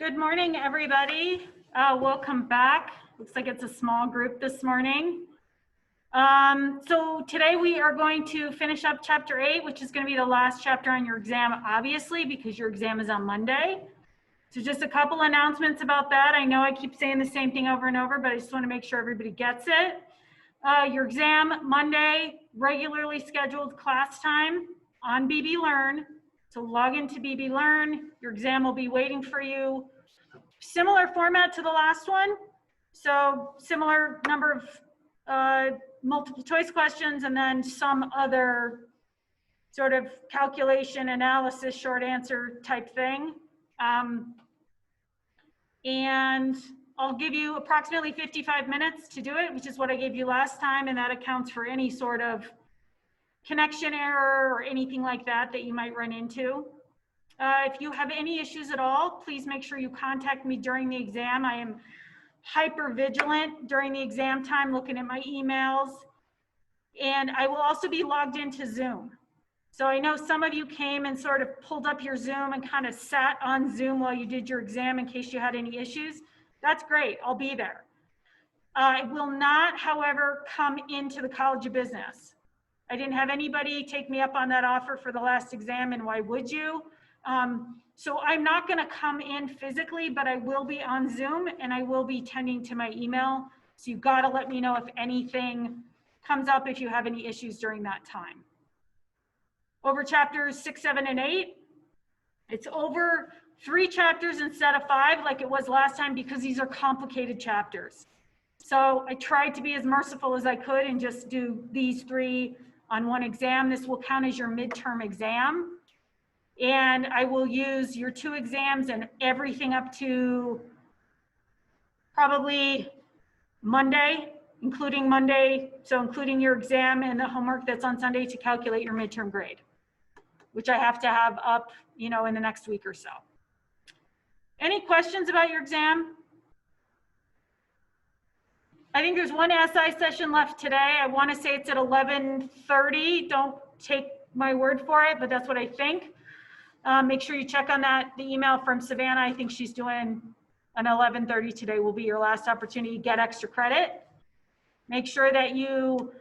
Good morning, everybody. Welcome back. Looks like it's a small group this morning. So today we are going to finish up chapter 8, which is going to be the last chapter on your exam, obviously, because your exam is on Monday. So just a couple announcements about that. I know I keep saying the same thing over and over, but I just want to make sure everybody gets it. Your exam Monday, regularly scheduled class time on BB Learn. So log into BB Learn. Your exam will be waiting for you. Similar format to the last one. So similar number of multiple choice questions and then some other sort of calculation, analysis, short answer type thing. And I'll give you approximately 55 minutes to do it, which is what I gave you last time, and that accounts for any sort of connection error or anything like that that you might run into. If you have any issues at all, please make sure you contact me during the exam. I am hyper vigilant during the exam time, looking at my emails, and I will also be logged into Zoom. So I know some of you came and sort of pulled up your Zoom and kind of sat on Zoom while you did your exam in case you had any issues. That's great, I'll be there. I will not, however, come into the College of Business. I didn't have anybody take me up on that offer for the last exam, and why would you? So I'm not gonna come in physically, but I will be on Zoom and I will be tending to my email. So you've gotta let me know if anything comes up, if you have any issues during that time. Over chapters 6, 7, and 8, it's over 3 chapters instead of 5 like it was last time because these are complicated chapters. So I tried to be as merciful as I could and just do these 3 on one exam. This will count as your midterm exam. And I will use your 2 exams and everything up to probably Monday, including Monday. So including your exam and the homework that's on Sunday to calculate your midterm grade, which I have to have up, in the next week or so. Any questions about your exam? I think there's one SI session left today. I want to say it's at 11:30. Don't take my word for it, but that's what I think. Make sure you check on that. The email from Savannah, I think she's doing an 11:30 today will be your last opportunity to get extra credit. Make sure that you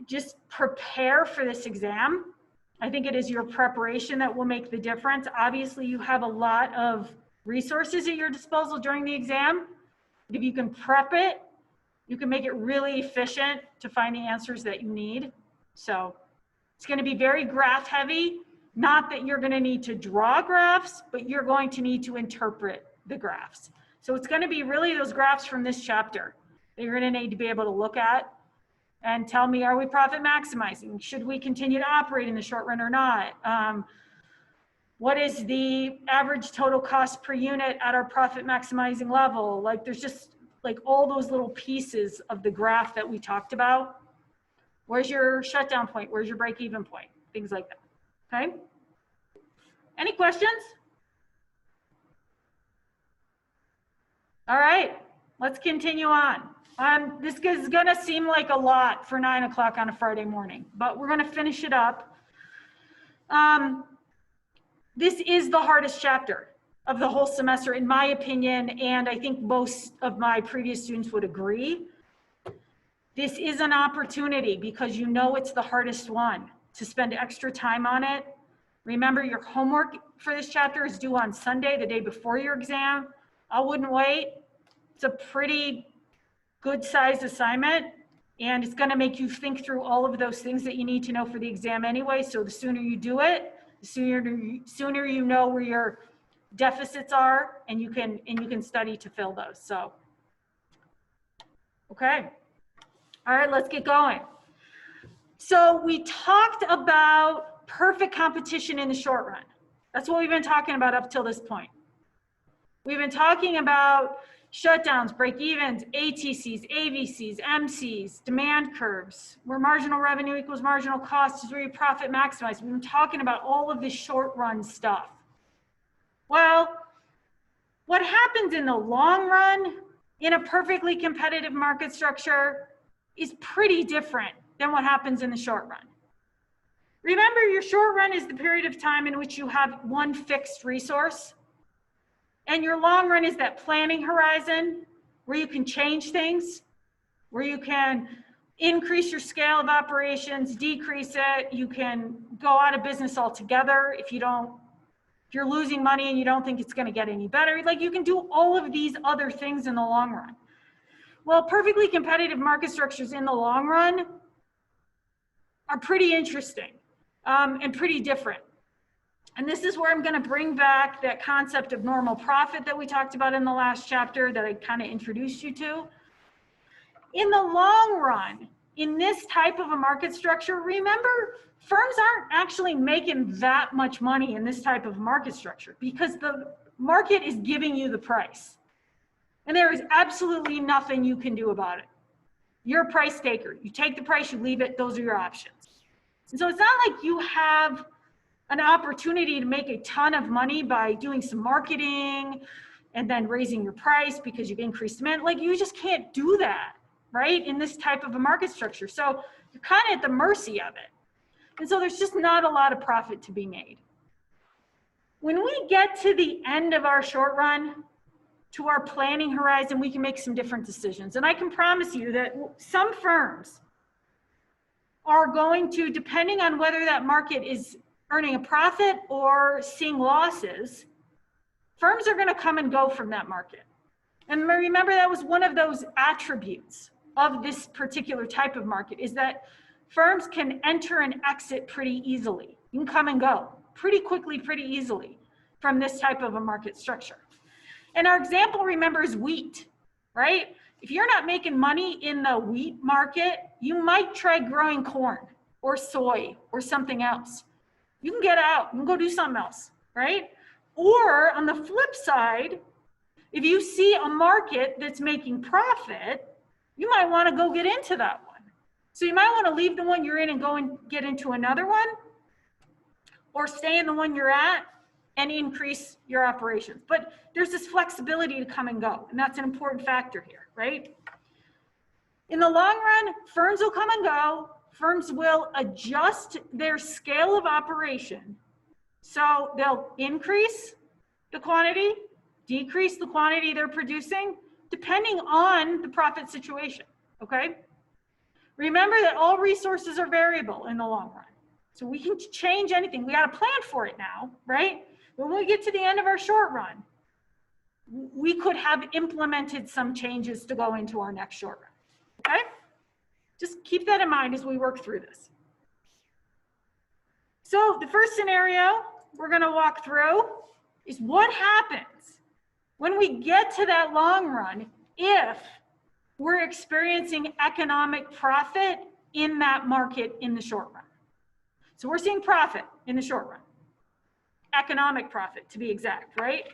just prepare for this exam. I think it is your preparation that will make the difference. Obviously, you have a lot of resources at your disposal during the exam. If you can prep it, you can make it really efficient to find the answers that you need. So it's going to be very graph heavy. Not that you're going to need to draw graphs, but you're going to need to interpret the graphs. So it's going to be really those graphs from this chapter that you're going to need to be able to look at and tell me, are we profit maximizing? Should we continue to operate in the short run or not? What is the average total cost per unit at our profit maximizing level? Like there's just like all those little pieces of the graph that we talked about. Where's your shutdown point? Where's your break-even point? Things like that, okay? Any questions? All right, let's continue on. This is gonna seem like a lot for 9 o'clock on a Friday morning, but we're gonna finish it up. This is the hardest chapter of the whole semester, in my opinion, and I think most of my previous students would agree. This is an opportunity because it's the hardest one to spend extra time on it. Remember, your homework for this chapter is due on Sunday, the day before your exam. I wouldn't wait. It's a pretty good sized assignment, and it's gonna make you think through all of those things that you need to know for the exam anyway. So the sooner you do it, the sooner you know where your deficits are, and you can study to fill those. So, okay. All right, let's get going. So we talked about perfect competition in the short run. That's what we've been talking about up till this point. We've been talking about shutdowns, break-evens, ATCs, AVCs, MCs, demand curves, where marginal revenue equals marginal cost is where you profit maximize. We've been talking about all of this short run stuff. Well, what happens in the long run in a perfectly competitive market structure is pretty different than what happens in the short run. Remember, your short run is the period of time in which you have one fixed resource. And your long run is that planning horizon where you can change things, where you can increase your scale of operations, decrease it. You can go out of business altogether if you're losing money and you don't think it's going to get any better. Like, you can do all of these other things in the long run. Well, perfectly competitive market structures in the long run are pretty interesting and pretty different. And this is where I'm going to bring back that concept of normal profit that we talked about in the last chapter that I kind of introduced you to. In the long run, in this type of a market structure, remember, firms aren't actually making that much money in this type of market structure because the market is giving you the price. And there is absolutely nothing you can do about it. You're a price taker. You take the price, you leave it. Those are your options. And so it's not like you have an opportunity to make a ton of money by doing some marketing and then raising your price because you've increased demand. Like, you just can't do that, right? In this type of a market structure. So you're kind of at the mercy of it. And so there's just not a lot of profit to be made. When we get to the end of our short run, to our planning horizon, we can make some different decisions. And I can promise you that some firms are going to, depending on whether that market is earning a profit or seeing losses, firms are going to come and go from that market. And remember, that was one of those attributes of this particular type of market, is that firms can enter and exit pretty easily. You can come and go pretty quickly, pretty easily from this type of a market structure. And our example, remember, is wheat, right? If you're not making money in the wheat market, you might try growing corn or soy or something else. You can get out and go do something else, right? Or on the flip side, if you see a market that's making profit, you might want to go get into that one. So you might want to leave the one you're in and go and get into another one, or stay in the one you're at and increase your operations. But there's this flexibility to come and go, and that's an important factor here, right? In the long run, firms will come and go. Firms will adjust their scale of operation. So they'll increase the quantity, decrease the quantity they're producing, depending on the profit situation, okay? Remember that all resources are variable in the long run. So we can change anything. We got to plan for it now, right? When we get to the end of our short run, we could have implemented some changes to go into our next short run, okay? Just keep that in mind as we work through this. So the first scenario we're going to walk through is what happens when we get to that long run if we're experiencing economic profit in that market in the short run. So we're seeing profit in the short run, economic profit to be exact, right?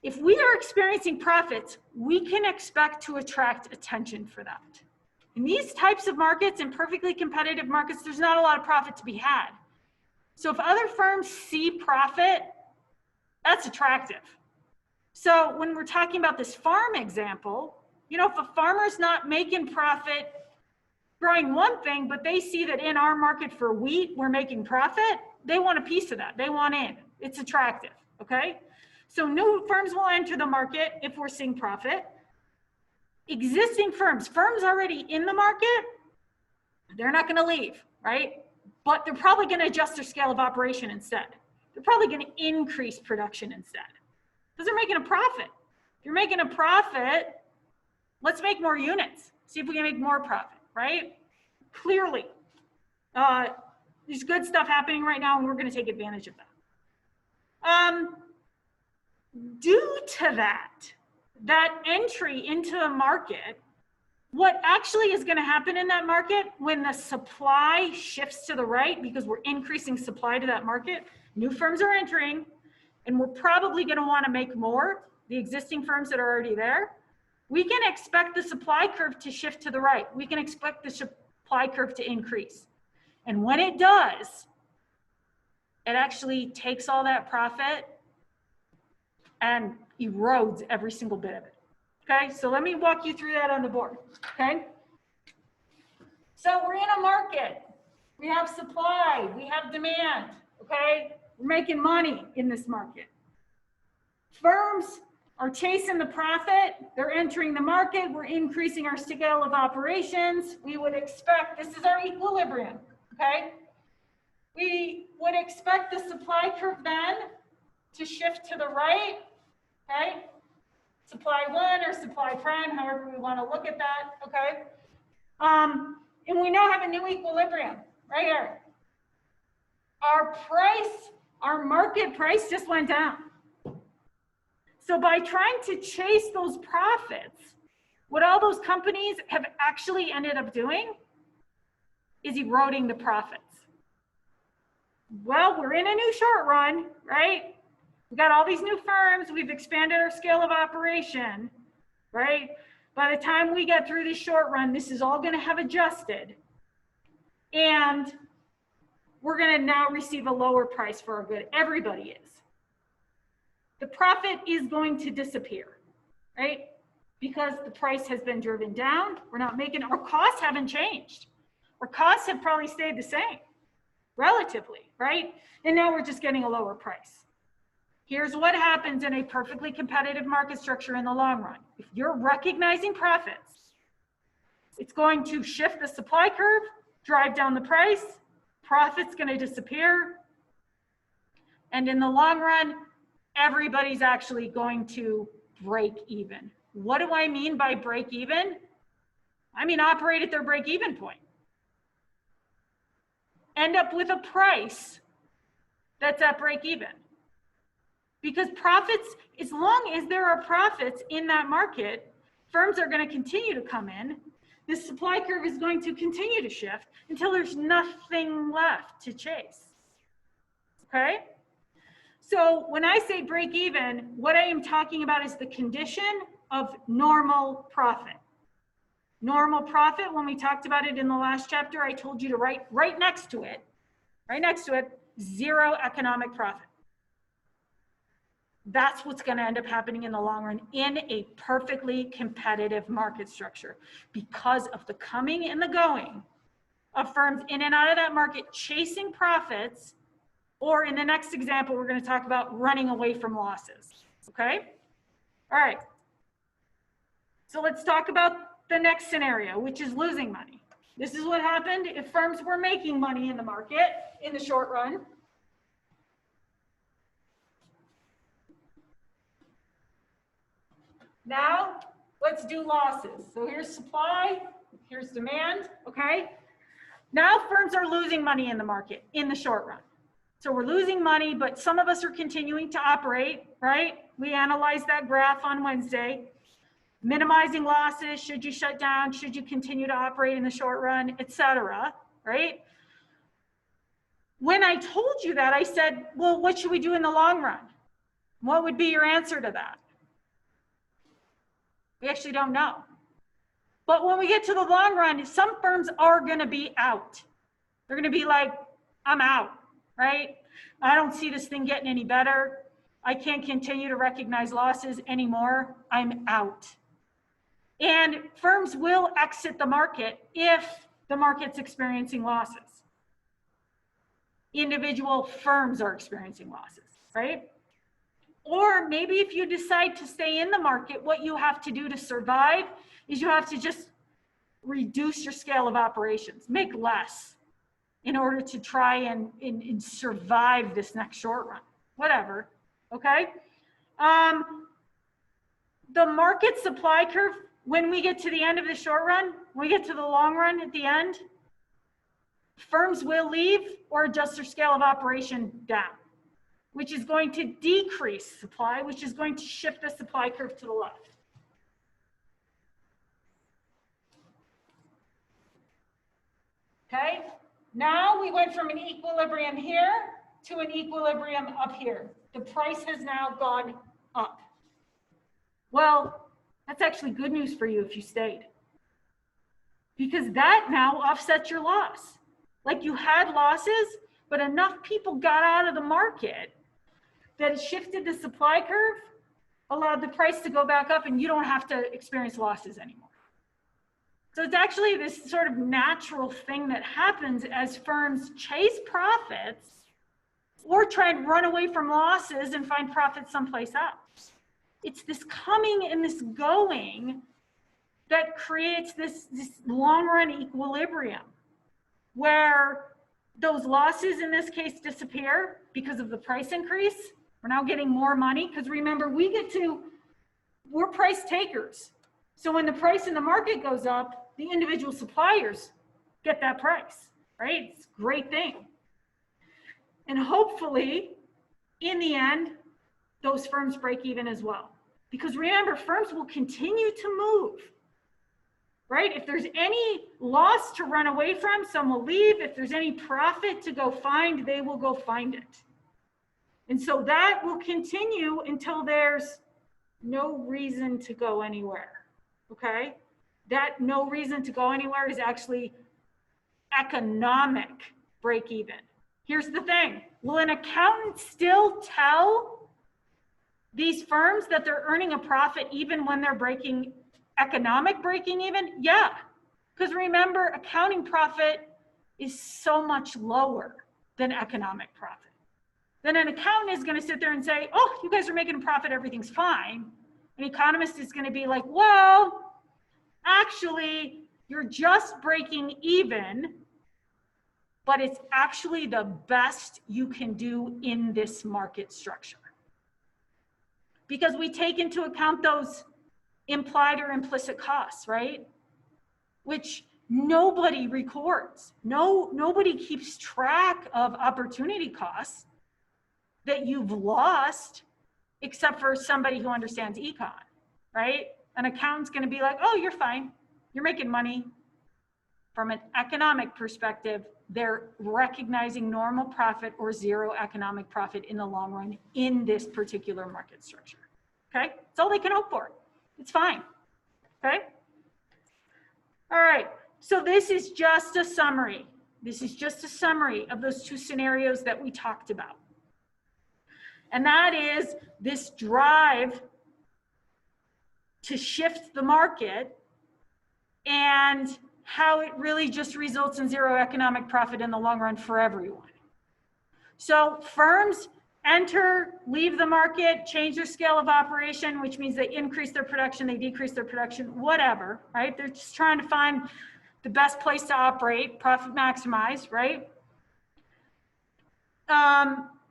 If we are experiencing profits, we can expect to attract attention for that. In these types of markets, in perfectly competitive markets, there's not a lot of profit to be had. So if other firms see profit, that's attractive. So when we're talking about this farm example, you know, if a farmer's not making profit growing one thing, but they see that in our market for wheat, we're making profit, they want a piece of that. They want in. It's attractive, okay? So new firms will enter the market if we're seeing profit. Existing firms already in the market, they're not going to leave, right? But they're probably going to adjust their scale of operation instead. They're probably going to increase production instead because they're making a profit. If you're making a profit, let's make more units. See if we can make more profit, right? Clearly, there's good stuff happening right now, and we're going to take advantage of that. Due to that entry into the market, what actually is going to happen in that market when the supply shifts to the right, because we're increasing supply to that market, new firms are entering, and we're probably going to want to make more, the existing firms that are already there. We can expect the supply curve to shift to the right. We can expect the supply curve to increase. And when it does, it actually takes all that profit and erodes every single bit of it. Okay, so let me walk you through that on the board, okay? So we're in a market. We have supply, we have demand, okay? We're making money in this market. Firms are chasing the profit. They're entering the market. We're increasing our scale of operations. We would expect, this is our equilibrium, okay? We would expect the supply curve then to shift to the right, okay? Supply one or supply prime, however we want to look at that, okay? And we now have a new equilibrium right here. Our price, our market price just went down. So by trying to chase those profits, what all those companies have actually ended up doing is eroding the profits. Well, we're in a new short run, right? We've got all these new firms. We've expanded our scale of operation, right? By the time we get through this short run, this is all going to have adjusted. And we're going to now receive a lower price for our good. Everybody is. The profit is going to disappear, right? Because the price has been driven down. We're not making, our costs haven't changed. Our costs have probably stayed the same, relatively, right? And now we're just getting a lower price. Here's what happens in a perfectly competitive market structure in the long run. If you're recognizing profits, it's going to shift the supply curve, drive down the price, profit's going to disappear. And in the long run, everybody's actually going to break even. What do I mean by break even? I mean operate at their break even point. End up with a price that's at break even. Because profits, as long as there are profits in that market, firms are going to continue to come in. The supply curve is going to continue to shift until there's nothing left to chase. Okay? So when I say break even, what I am talking about is the condition of normal profit. Normal profit, when we talked about it in the last chapter, I told you to write right next to it, zero economic profit. That's what's going to end up happening in the long run in a perfectly competitive market structure because of the coming and the going of firms in and out of that market chasing profits, or in the next example, we're going to talk about running away from losses. Okay? All right. So let's talk about the next scenario, which is losing money. This is what happened if firms were making money in the market in the short run. Now, let's do losses. So here's supply, here's demand, okay? Now firms are losing money in the market in the short run. So we're losing money, but some of us are continuing to operate, right? We analyzed that graph on Wednesday. Minimizing losses, should you shut down, should you continue to operate in the short run, etc., right? When I told you that, I said, well, what should we do in the long run? What would be your answer to that? We actually don't know. But when we get to the long run, some firms are going to be out. They're going to be like, I'm out, right? I don't see this thing getting any better. I can't continue to recognize losses anymore. I'm out. And firms will exit the market if the market's experiencing losses. Individual firms are experiencing losses, right? Or maybe if you decide to stay in the market, what you have to do to survive is you have to just reduce your scale of operations, make less in order to try and survive this next short run, whatever, okay? The market supply curve, when we get to the end of the short run, when we get to the long run at the end, firms will leave or adjust their scale of operation down, which is going to decrease supply, which is going to shift the supply curve to the left. Okay, now we went from an equilibrium here to an equilibrium up here. The price has now gone up. Well, that's actually good news for you if you stayed, because that now offsets your loss. Like you had losses, but enough people got out of the market that it shifted the supply curve, allowed the price to go back up, and you don't have to experience losses anymore. So it's actually this sort of natural thing that happens as firms chase profits or try and run away from losses and find profit someplace else. It's this coming and this going that creates this long run equilibrium where those losses in this case disappear because of the price increase. We're now getting more money because remember, we're price takers. So when the price in the market goes up, the individual suppliers get that price, right? It's a great thing. And hopefully, in the end, those firms break even as well. Because remember, firms will continue to move, right? If there's any loss to run away from, some will leave. If there's any profit to go find, they will go find it. And so that will continue until there's no reason to go anywhere, okay? That no reason to go anywhere is actually economic break even. Here's the thing. Will an accountant still tell these firms that they're earning a profit even when they're economic breaking even? Yeah, because remember, accounting profit is so much lower than economic profit. Then an accountant is going to sit there and say, oh, you guys are making a profit, everything's fine. An economist is going to be like, well, actually, you're just breaking even, but it's actually the best you can do in this market structure. Because we take into account those implied or implicit costs, right? Which nobody records. Nobody keeps track of opportunity costs that you've lost, except for somebody who understands econ, right? An accountant's going to be like, oh, you're fine. You're making money. From an economic perspective, they're recognizing normal profit or zero economic profit in the long run in this particular market structure. Okay? That's all they can hope for. It's fine. Okay? All right. So this is just a summary. This is just a summary of those two scenarios that we talked about. And that is this drive to shift the market and how it really just results in zero economic profit in the long run for everyone. So firms enter, leave the market, change their scale of operation, which means they increase their production, they decrease their production, whatever, right? They're just trying to find the best place to operate, profit maximize, right?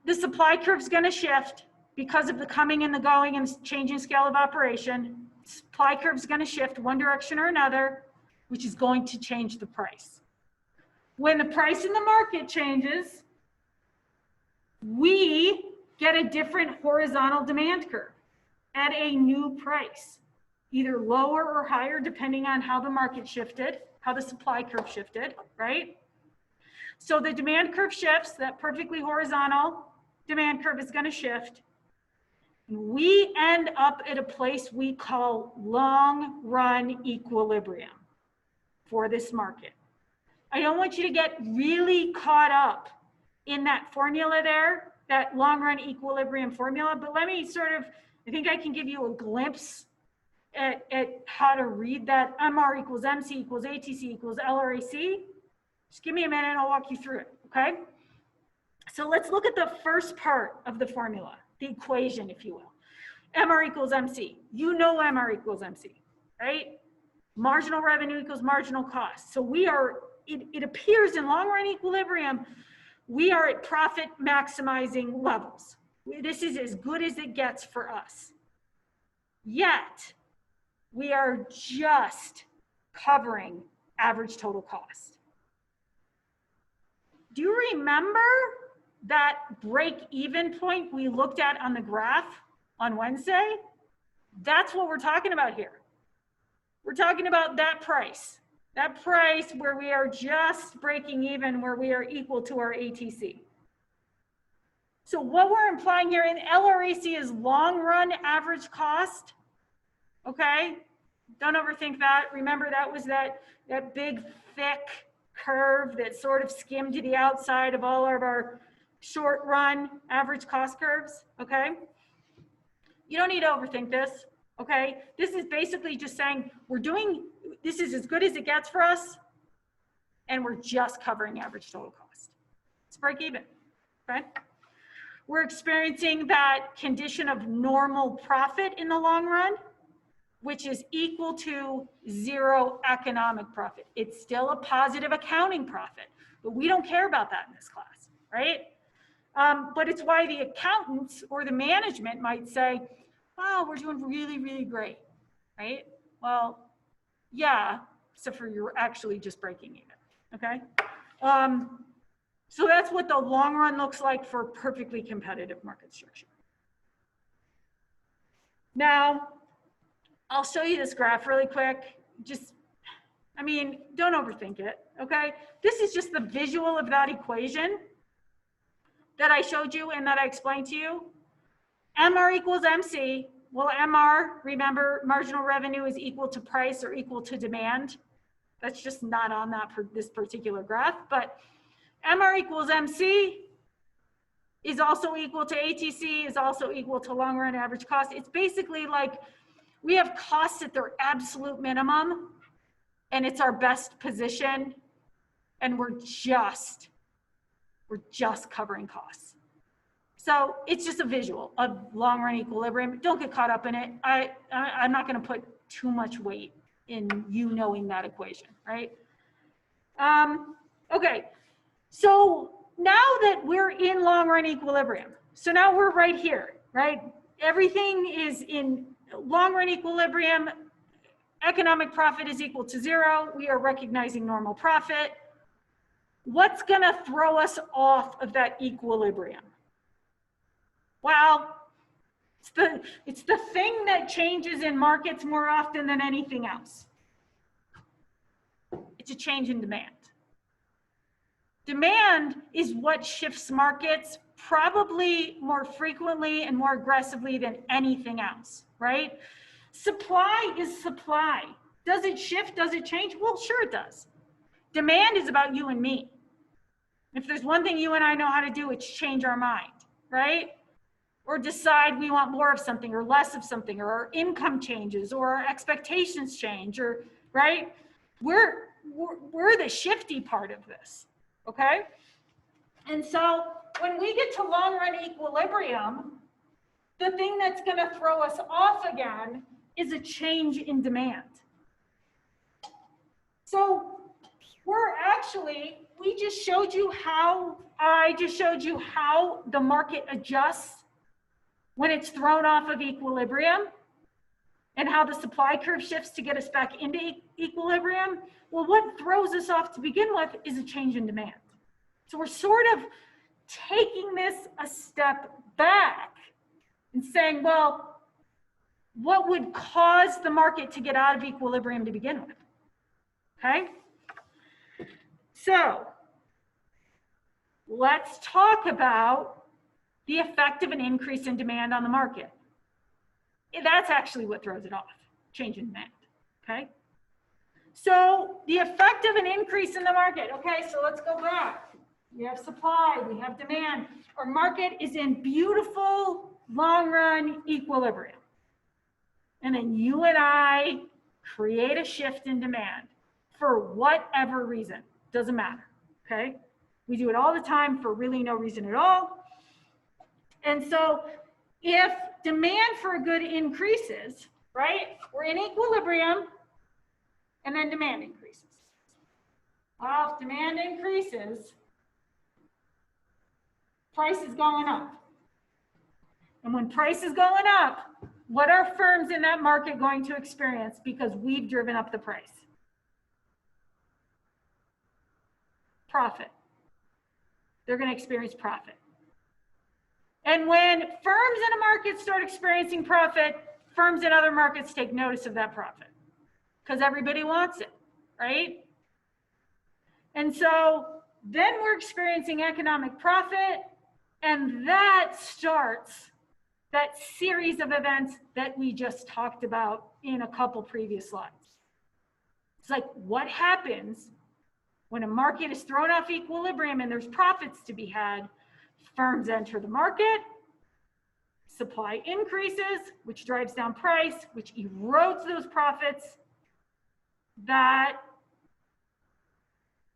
The supply curve is going to shift because of the coming and the going and changing scale of operation. Supply curve is going to shift one direction or another, which is going to change the price. When the price in the market changes, we get a different horizontal demand curve at a new price, either lower or higher, depending on how the market shifted, how the supply curve shifted, right? So the demand curve shifts, that perfectly horizontal demand curve is going to shift. And we end up at a place we call long run equilibrium for this market. I don't want you to get really caught up in that formula there, that long run equilibrium formula, but let me I think I can give you a glimpse at how to read that. MR equals MC equals ATC equals LRAC. Just give me a minute and I'll walk you through it, okay? So let's look at the first part of the formula, the equation, if you will. MR equals MC. You know MR equals MC, right? Marginal revenue equals marginal cost. So we are, it appears in long run equilibrium, we are at profit maximizing levels. This is as good as it gets for us. Yet, we are just covering average total cost. Do you remember that break-even point we looked at on the graph on Wednesday? That's what we're talking about here. We're talking about that price where we are just breaking even, where we are equal to our ATC. So what we're implying here in LRAC is long run average cost, okay? Don't overthink that. Remember, that was that big, thick curve that sort of skimmed to the outside of all of our short run average cost curves, okay? You don't need to overthink this, okay? This is basically just saying this is as good as it gets for us, and we're just covering average total cost. Let's break even, okay? We're experiencing that condition of normal profit in the long run, which is equal to zero economic profit. It's still a positive accounting profit, but we don't care about that in this class, right? But it's why the accountants or the management might say, wow, we're doing really, really great, right? Well, yeah, except for you're actually just breaking even, okay? So that's what the long run looks like for perfectly competitive market structure. Now, I'll show you this graph really quick. Just, I mean, don't overthink it, okay? This is just the visual of that equation that I showed you and that I explained to you. MR equals MC. Well, MR, remember, marginal revenue is equal to price or equal to demand. That's just not on that for this particular graph, but MR equals MC is also equal to ATC, is also equal to long run average cost. It's basically like we have costs at their absolute minimum and it's our best position and we're just covering costs. So it's just a visual of long run equilibrium. Don't get caught up in it. I'm not gonna put too much weight in you knowing that equation, right? Okay, so now that we're in long run equilibrium, so now we're right here, right? Everything is in long run equilibrium. Economic profit is equal to zero. We are recognizing normal profit. What's gonna throw us off of that equilibrium? Well, it's the thing that changes in markets more often than anything else. It's a change in demand. Demand is what shifts markets probably more frequently and more aggressively than anything else, right? Supply is supply. Does it shift? Does it change? Well, sure it does. Demand is about you and me. If there's one thing you and I know how to do, it's change our mind, right? Or decide we want more of something or less of something, or our income changes or our expectations change, or right? We're the shifty part of this, okay? And so when we get to long run equilibrium, the thing that's gonna throw us off again is a change in demand. So I just showed you how the market adjusts when it's thrown off of equilibrium and how the supply curve shifts to get us back into equilibrium. Well, what throws us off to begin with is a change in demand. So we're sort of taking this a step back and saying, well, what would cause the market to get out of equilibrium to begin with? Okay? So let's talk about the effect of an increase in demand on the market. That's actually what throws it off, change in demand, okay? So the effect of an increase in the market, okay, so let's go back. We have supply, we have demand. Our market is in beautiful long run equilibrium. And then you and I create a shift in demand for whatever reason, doesn't matter, okay? We do it all the time for really no reason at all. And so if demand for a good increases, right, we're in equilibrium and then demand increases. Well, if demand increases, price is going up. And when price is going up, what are firms in that market going to experience because we've driven up the price? Profit. They're going to experience profit. And when firms in a market start experiencing profit, firms in other markets take notice of that profit because everybody wants it, right? And so then we're experiencing economic profit, and that starts that series of events that we just talked about in a couple previous slides. It's like, what happens when a market is thrown off equilibrium and there's profits to be had? Firms enter the market, supply increases, which drives down price, which erodes those profits, that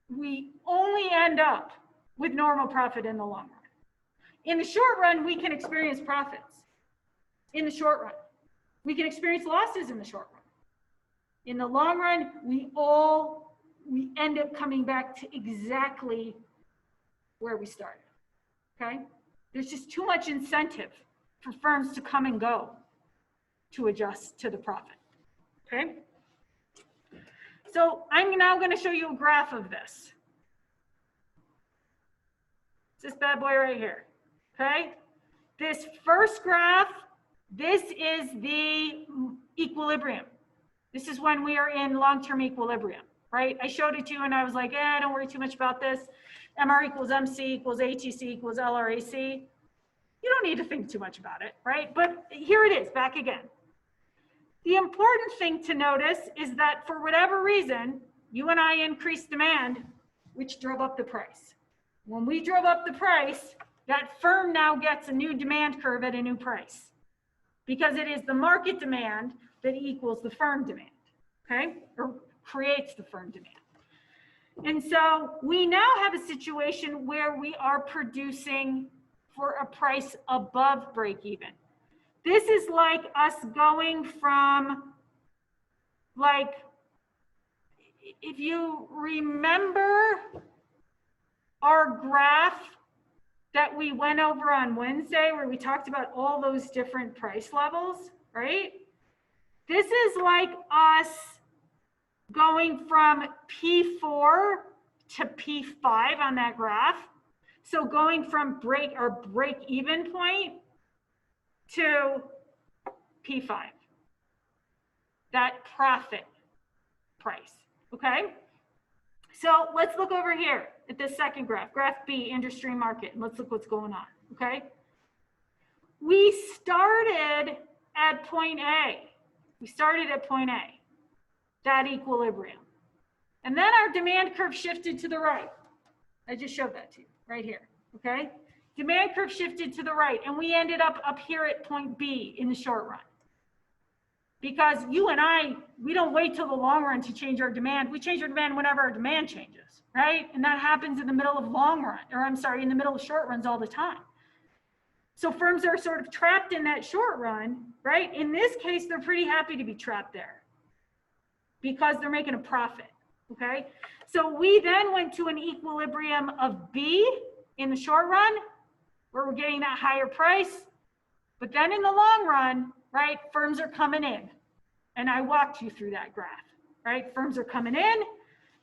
we only end up with normal profit in the long run. In the short run, we can experience profits. In the short run, we can experience losses in the short run. In the long run, we end up coming back to exactly where we started, okay? There's just too much incentive for firms to come and go to adjust to the profit, okay? So I'm now gonna show you a graph of this. It's this bad boy right here, okay? This first graph, this is the equilibrium. This is when we are in long-term equilibrium, right? I showed it to you and I was like, don't worry too much about this. MR equals MC equals ATC equals LRAC. You don't need to think too much about it, right? But here it is, back again. The important thing to notice is that for whatever reason, you and I increased demand, which drove up the price. When we drove up the price, that firm now gets a new demand curve at a new price because it is the market demand that equals the firm demand, okay? Or creates the firm demand. And so we now have a situation where we are producing for a price above break even. This is like us going from, like, if you remember our graph that we went over on Wednesday where we talked about all those different price levels, right? This is like us going from P4 to P5 on that graph. So going from break even point to P5, that profit price, okay? So let's look over here at this second graph, graph B, industry market, and let's look what's going on, okay? We started at point A. We started at point A, that equilibrium. And then our demand curve shifted to the right. I just showed that to you right here, okay? Demand curve shifted to the right, and we ended up here at point B in the short run. Because you and I, we don't wait till the long run to change our demand. We change our demand whenever our demand changes, right? And that happens in the middle of long run, or I'm sorry, in the middle of short runs all the time. So firms are sort of trapped in that short run, right? In this case, they're pretty happy to be trapped there because they're making a profit, okay? So we then went to an equilibrium of B in the short run, where we're getting that higher price. But then in the long run, right, firms are coming in. And I walked you through that graph, right? Firms are coming in,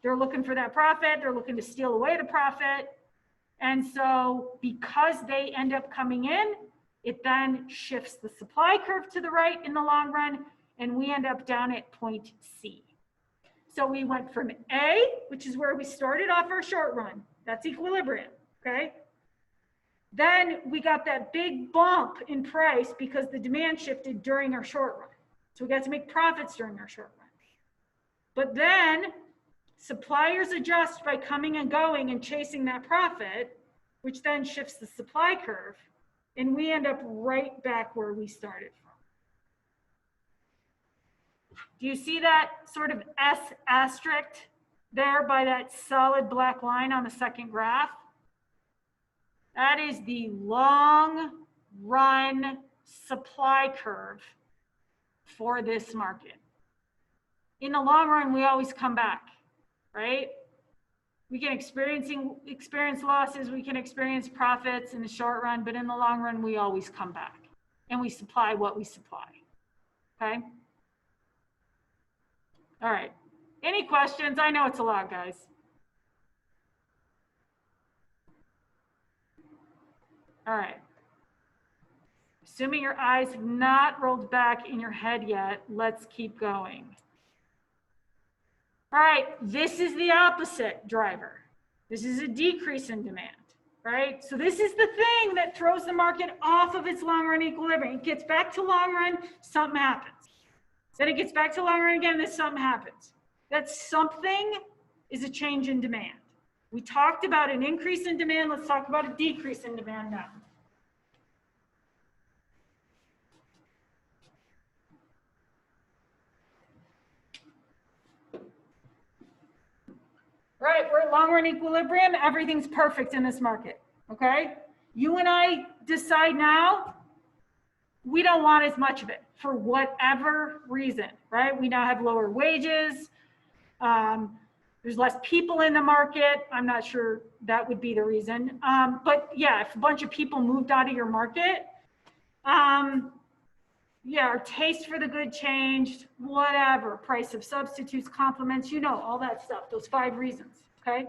they're looking for that profit, they're looking to steal away the profit. And so because they end up coming in, it then shifts the supply curve to the right in the long run, and we end up down at point C. So we went from A, which is where we started off our short run, that's equilibrium, okay? Then we got that big bump in price because the demand shifted during our short run. So we got to make profits during our short run. But then suppliers adjust by coming and going and chasing that profit, which then shifts the supply curve. And we end up right back where we started from. Do you see that sort of S asterisk there by that solid black line on the second graph? That is the long run supply curve for this market. In the long run, we always come back, right? We can experience losses, we can experience profits in the short run, but in the long run, we always come back and we supply what we supply, okay? All right, any questions? I know it's a lot, guys. All right. Assuming your eyes have not rolled back in your head yet, let's keep going. All right, this is the opposite driver. This is a decrease in demand, right? So this is the thing that throws the market off of its long run equilibrium. It gets back to long run, something happens. Then it gets back to long run again, then something happens. That something is a change in demand. We talked about an increase in demand. Let's talk about a decrease in demand now. Right, we're at long run equilibrium. Everything's perfect in this market, okay? You and I decide now, we don't want as much of it for whatever reason, right? We now have lower wages. There's less people in the market. I'm not sure that would be the reason. But yeah, if a bunch of people moved out of your market, yeah, our taste for the good changed, whatever, price of substitutes, complements, you know, all that stuff, those 5 reasons, okay?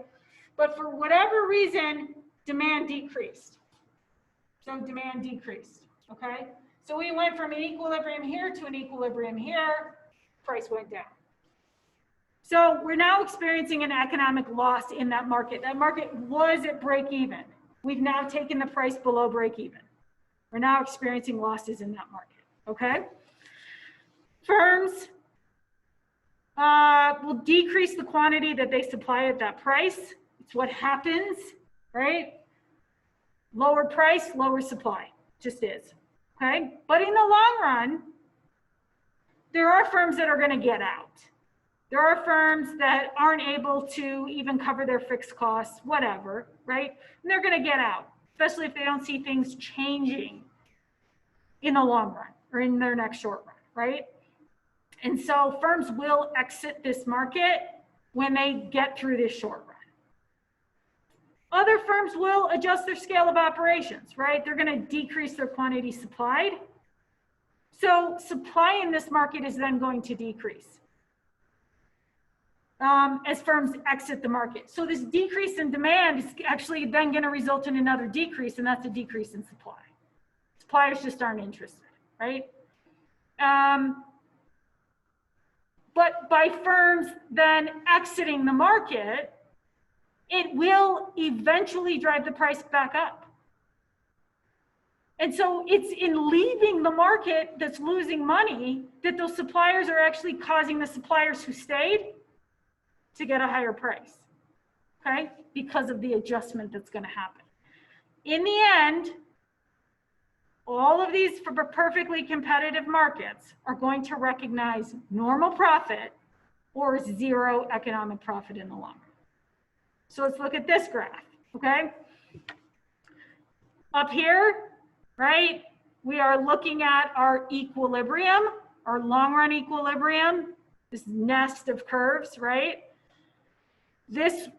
But for whatever reason, demand decreased. So demand decreased, okay? So we went from an equilibrium here to an equilibrium here, price went down. So we're now experiencing an economic loss in that market. That market was at break even. We've now taken the price below break even. We're now experiencing losses in that market, okay? Firms will decrease the quantity that they supply at that price. It's what happens, right? Lower price, lower supply, just is, okay? But in the long run, there are firms that are gonna get out. There are firms that aren't able to even cover their fixed costs, whatever, right? And they're gonna get out, especially if they don't see things changing in the long run or in their next short run, right? And so firms will exit this market when they get through this short run. Other firms will adjust their scale of operations, right? They're gonna decrease their quantity supplied. So supply in this market is then going to decrease as firms exit the market. So this decrease in demand is actually then gonna result in another decrease, and that's a decrease in supply. Suppliers just aren't interested, right? But by firms then exiting the market, it will eventually drive the price back up. And so it's in leaving the market that's losing money that those suppliers are actually causing the suppliers who stayed to get a higher price, okay? Because of the adjustment that's gonna happen. In the end, all of these perfectly competitive markets are going to recognize normal profit or 0 economic profit in the long run. So let's look at this graph, okay? Up here, right, we are looking at our equilibrium, our long run equilibrium, this nest of curves, right? This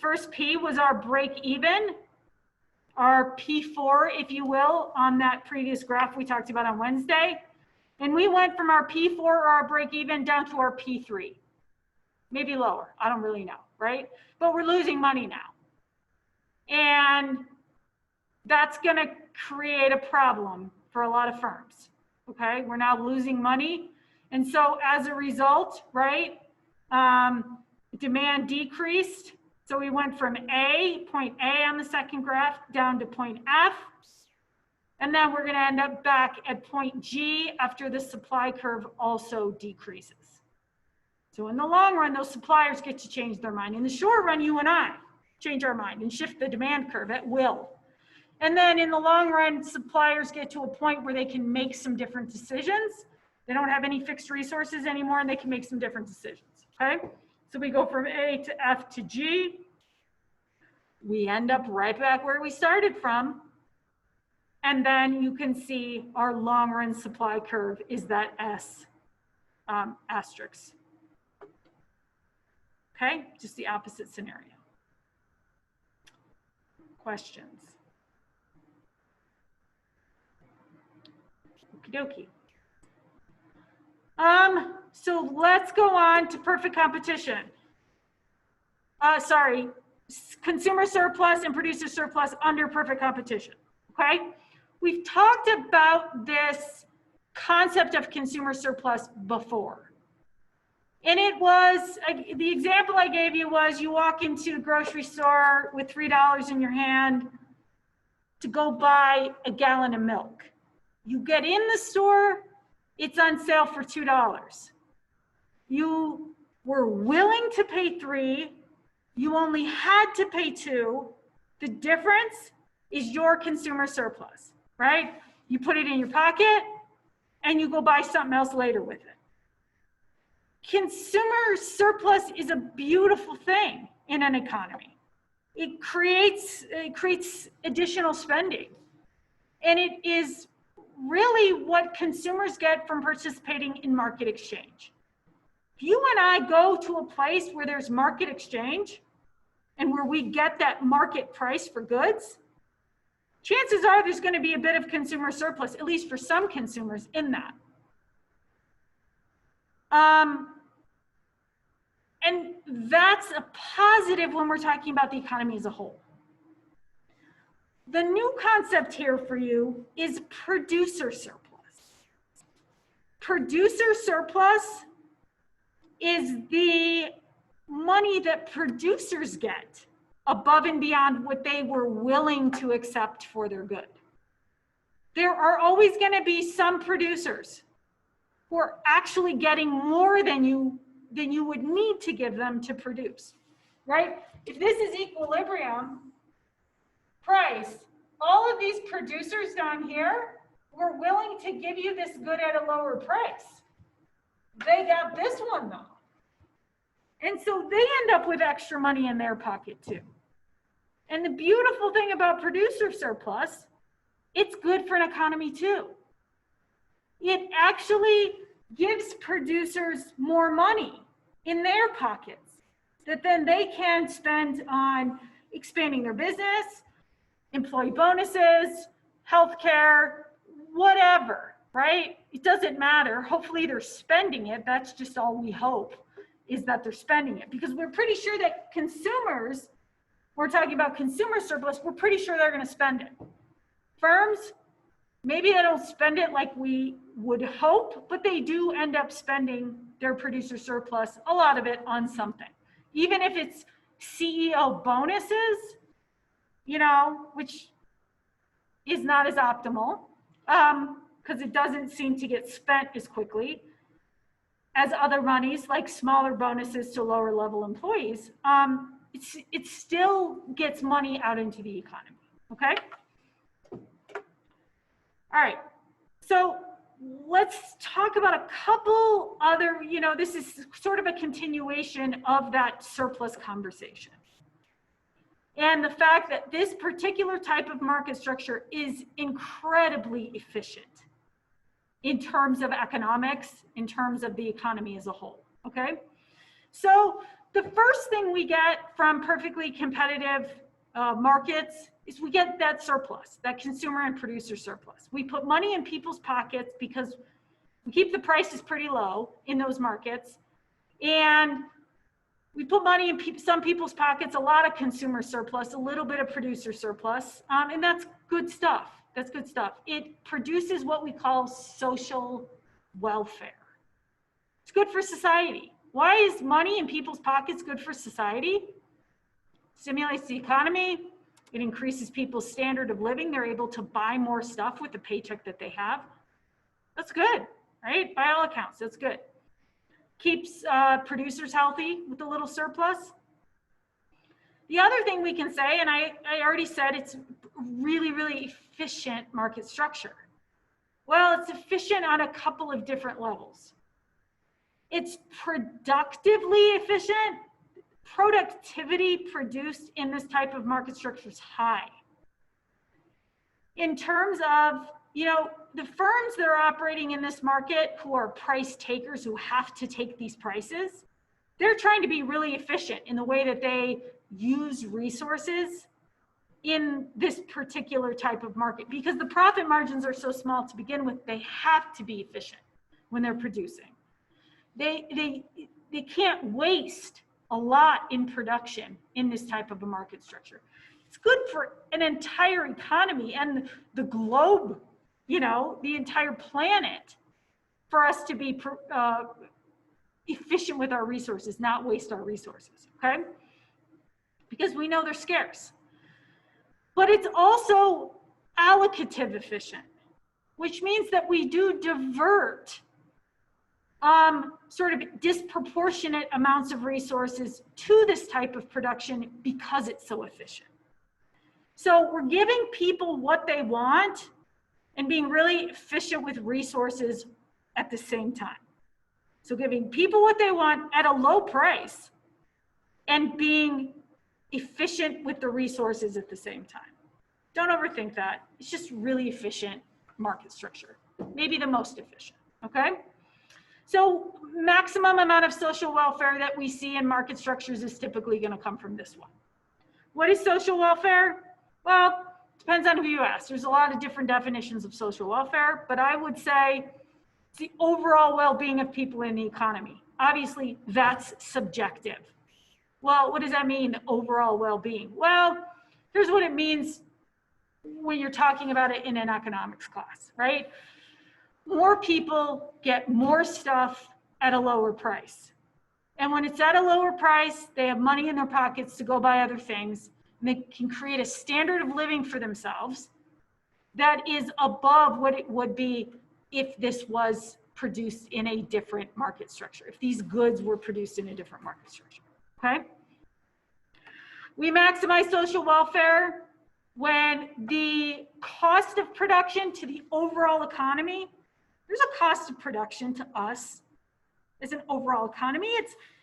first P was our break even, our P4, if you will, on that previous graph we talked about on Wednesday. And we went from our P4 or our break even down to our P3, maybe lower, I don't really know, right? But we're losing money now. And that's gonna create a problem for a lot of firms, okay? We're now losing money. And so as a result, right, demand decreased. So we went from point A on the second graph down to point F. And then we're gonna end up back at point G after the supply curve also decreases. So in the long run, those suppliers get to change their mind. In the short run, you and I change our mind and shift the demand curve at will. And then in the long run, suppliers get to a point where they can make some different decisions. They don't have any fixed resources anymore and they can make some different decisions, okay? So we go from A to F to G. We end up right back where we started from. And then you can see our long run supply curve is that S asterisk. Okay, just the opposite scenario. Questions? Okie dokie. So let's go on to perfect competition. Sorry, consumer surplus and producer surplus under perfect competition, okay? We've talked about this concept of consumer surplus before. And it was, the example I gave you was you walk into a grocery store with $3 in your hand to go buy a gallon of milk. You get in the store, it's on sale for $2. You were willing to pay $3, you only had to pay $2. The difference is your consumer surplus, right? You put it in your pocket and you go buy something else later with it. Consumer surplus is a beautiful thing in an economy. it creates additional spending. And it is really what consumers get from participating in market exchange. If you and I go to a place where there's market exchange and where we get that market price for goods, chances are there's going to be a bit of consumer surplus, at least for some consumers in that. And that's a positive when we're talking about the economy as a whole. The new concept here for you is producer surplus. Producer surplus is the money that producers get above and beyond what they were willing to accept for their good. There are always going to be some producers who are actually getting more than you would need to give them to produce, right? If this is equilibrium price, all of these producers down here were willing to give you this good at a lower price. They got this one though. And so they end up with extra money in their pocket too. And the beautiful thing about producer surplus, it's good for an economy too. It actually gives producers more money in their pockets that then they can spend on expanding their business, employee bonuses, healthcare, whatever, right? It doesn't matter. Hopefully they're spending it. That's just all we hope, is that they're spending it, because we're pretty sure that consumers, we're talking about consumer surplus, we're pretty sure they're going to spend it. Firms, maybe they don't spend it like we would hope, but they do end up spending their producer surplus, a lot of it, on something. Even if it's CEO bonuses, you know, which is not as optimal, because it doesn't seem to get spent as quickly as other monies, like smaller bonuses to lower level employees. It still gets money out into the economy, okay? All right, so let's talk about a couple other, you know, this is sort of a continuation of that surplus conversation. And the fact that this particular type of market structure is incredibly efficient in terms of economics, in terms of the economy as a whole, okay? So the first thing we get from perfectly competitive markets is we get that surplus, that consumer and producer surplus. We put money in people's pockets because we keep the prices pretty low in those markets, and we put money in some people's pockets, a lot of consumer surplus, a little bit of producer surplus, and that's good stuff. That's good stuff. It produces what we call social welfare. It's good for society. Why is money in people's pockets good for society? Stimulates the economy. It increases people's standard of living. They're able to buy more stuff with the paycheck that they have. That's good, right? By all accounts, that's good. Keeps producers healthy with a little surplus. The other thing we can say, and I already said, it's really, really efficient market structure. Well, it's efficient on a couple of different levels. It's productively efficient. Productivity produced in this type of market structure is high. In terms of, you know, the firms that are operating in this market who are price takers, who have to take these prices, they're trying to be really efficient in the way that they use resources in this particular type of market, because the profit margins are so small to begin with. They have to be efficient when they're producing. They can't waste a lot in production in this type of a market structure. It's good for an entire economy and the globe, you know, the entire planet, for us to be efficient with our resources, not waste our resources, okay? Because we know they're scarce. But it's also allocative efficient, which means that we do divert sort of disproportionate amounts of resources to this type of production because it's so efficient. So we're giving people what they want and being really efficient with resources at the same time. So giving people what they want at a low price and being efficient with the resources at the same time. Don't overthink that. It's just really efficient market structure. Maybe the most efficient, okay? So maximum amount of social welfare that we see in market structures is typically going to come from this one. What is social welfare? Well, depends on who you ask. There's a lot of different definitions of social welfare, but I would say it's the overall well-being of people in the economy. Obviously, that's subjective. Well, what does that mean, overall well-being? Well, here's what it means when you're talking about it in an economics class, right? More people get more stuff at a lower price. And when it's at a lower price, they have money in their pockets to go buy other things, and they can create a standard of living for themselves that is above what it would be if this was produced in a different market structure, if these goods were produced in a different market structure, okay? We maximize social welfare when the cost of production to the overall economy, there's a cost of production to us as an overall economy.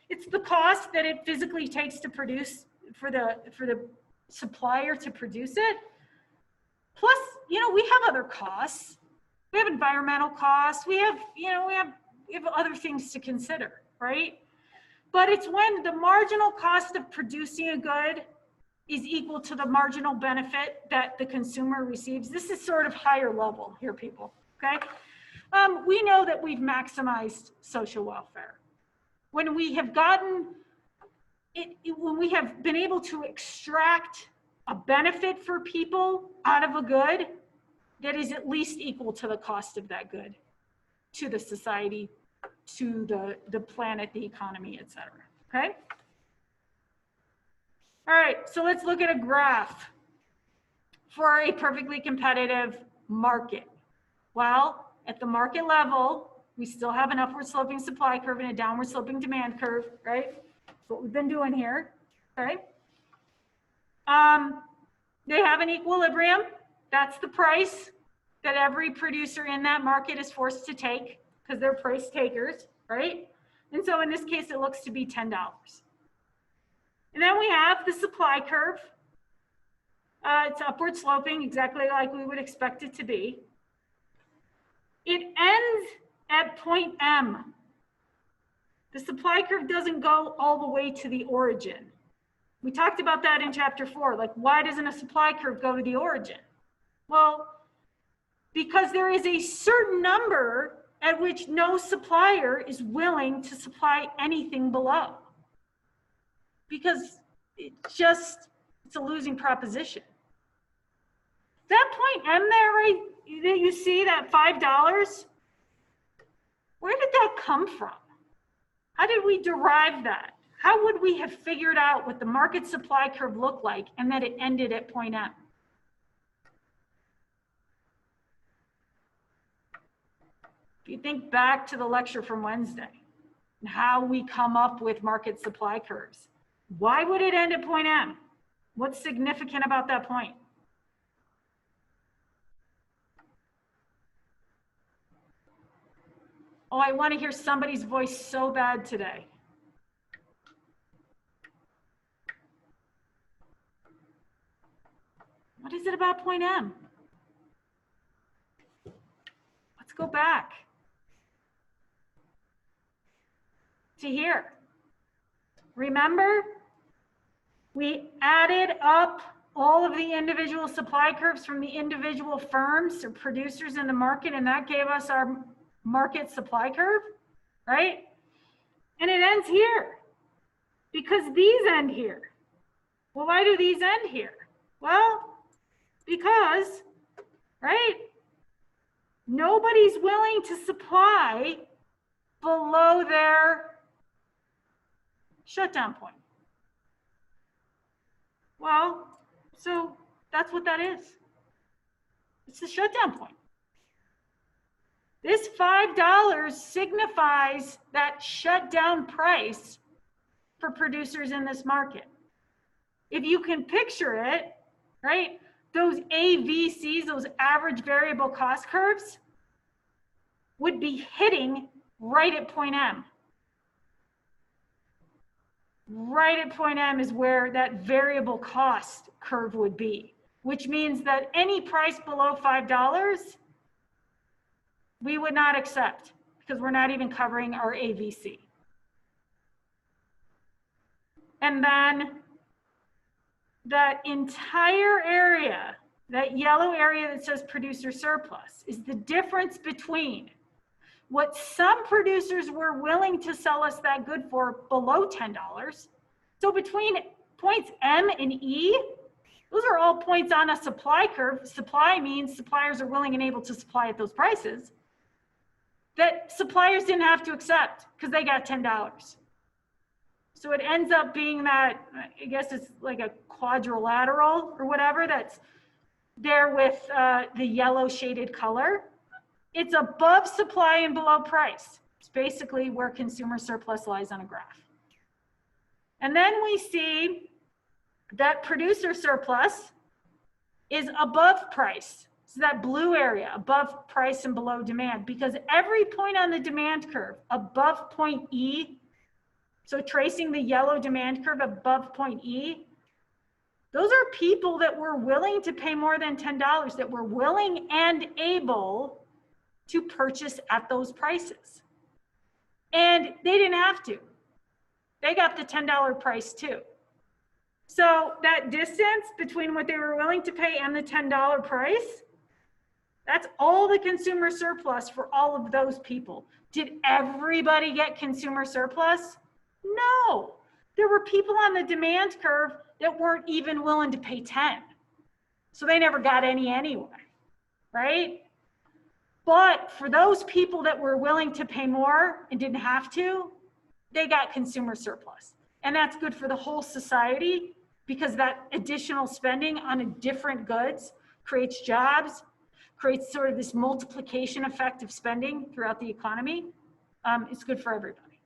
It's the cost that it physically takes to produce for the supplier to produce it. Plus, you know, we have other costs. We have environmental costs. We have other things to consider, right? But it's when the marginal cost of producing a good is equal to the marginal benefit that the consumer receives. This is sort of higher level here, people, okay? We know that we've maximized social welfare. When we have gotten it, when we have been able to extract a benefit for people out of a good that is at least equal to the cost of that good, to the society, to the planet, the economy, et cetera, okay? All right, so let's look at a graph for a perfectly competitive market. Well, at the market level, we still have an upward sloping supply curve and a downward sloping demand curve, right? That's what we've been doing here, okay? They have an equilibrium. That's the price that every producer in that market is forced to take because they're price takers, right? And so in this case, it looks to be $10. And then we have the supply curve. It's upward sloping, exactly like we would expect it to be. It ends at point M. The supply curve doesn't go all the way to the origin. We talked about that in chapter 4, like why doesn't a supply curve go to the origin? Well, because there is a certain number at which no supplier is willing to supply anything below. Because it's a losing proposition. That point M there, right, that you see that $5, where did that come from? How did we derive that? How would we have figured out what the market supply curve looked like and that it ended at point M? If you think back to the lecture from Wednesday and how we come up with market supply curves, why would it end at point M? What's significant about that point? Oh, I want to hear somebody's voice so bad today. What is it about point M? Let's go back to here. Remember, we added up all of the individual supply curves from the individual firms or producers in the market, and that gave us our market supply curve, right? And it ends here because these end here. Well, why do these end here? Well, because, right, nobody's willing to supply below their shutdown point. Well, so that's what that is. It's the shutdown point. This $5 signifies that shutdown price for producers in this market. If you can picture it, right, those AVCs, those average variable cost curves, would be hitting right at point M. right at point M is where that variable cost curve would be, which means that any price below $5, we would not accept because we're not even covering our AVC. And then that entire area, that yellow area that says producer surplus, is the difference between what some producers were willing to sell us that good for below $10. So between points M and E, those are all points on a supply curve. Supply means suppliers are willing and able to supply at those prices that suppliers didn't have to accept because they got $10. So it ends up being that, I guess it's like a quadrilateral or whatever that's there with the yellow shaded color. It's above supply and below price. It's basically where consumer surplus lies on a graph. And then we see that producer surplus is above price. So that blue area, above price and below demand, because every point on the demand curve above point E, so tracing the yellow demand curve above point E, those are people that were willing to pay more than $10, that were willing and able to purchase at those prices. And they didn't have to. They got the $10 price too. So that distance between what they were willing to pay and the $10 price, that's all the consumer surplus for all of those people. Did everybody get consumer surplus? No. There were people on the demand curve that weren't even willing to pay 10. So they never got any anyway, right? But for those people that were willing to pay more and didn't have to, they got consumer surplus. And that's good for the whole society because that additional spending on different goods creates jobs, creates sort of this multiplication effect of spending throughout the economy. It's good for everybody.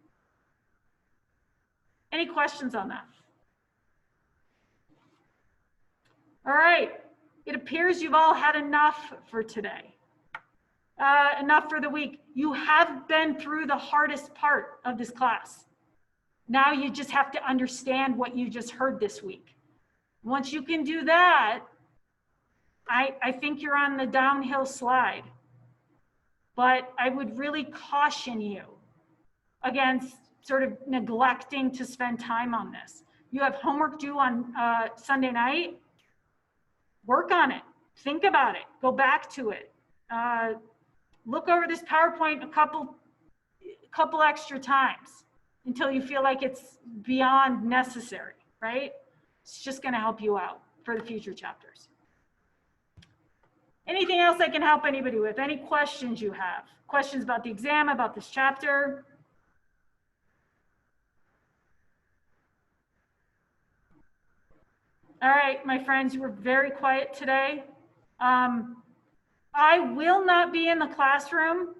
Any questions on that? All right, it appears you've all had enough for today. Enough for the week. You have been through the hardest part of this class. Now you just have to understand what you just heard this week. Once you can do that, I think you're on the downhill slide. But I would really caution you against sort of neglecting to spend time on this. You have homework due on Sunday night. Work on it. Think about it. Go back to it. Look over this PowerPoint a couple extra times until you feel like it's beyond necessary, right? It's just going to help you out for the future chapters. Anything else I can help anybody with? Any questions you have? Questions about the exam, about this chapter? All right, my friends, you were very quiet today. I will not be in the classroom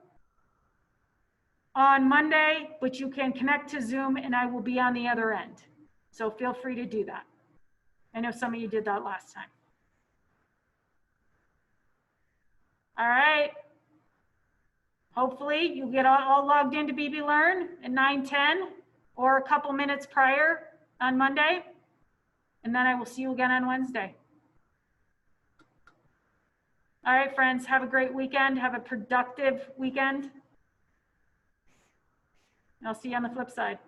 on Monday, but you can connect to Zoom and I will be on the other end. So feel free to do that. I know some of you did that last time. All right. Hopefully you get all logged into BB Learn at 9:10 or a couple minutes prior on Monday. And then I will see you again on Wednesday. All right, friends, have a great weekend. Have a productive weekend. I'll see you on the flip side.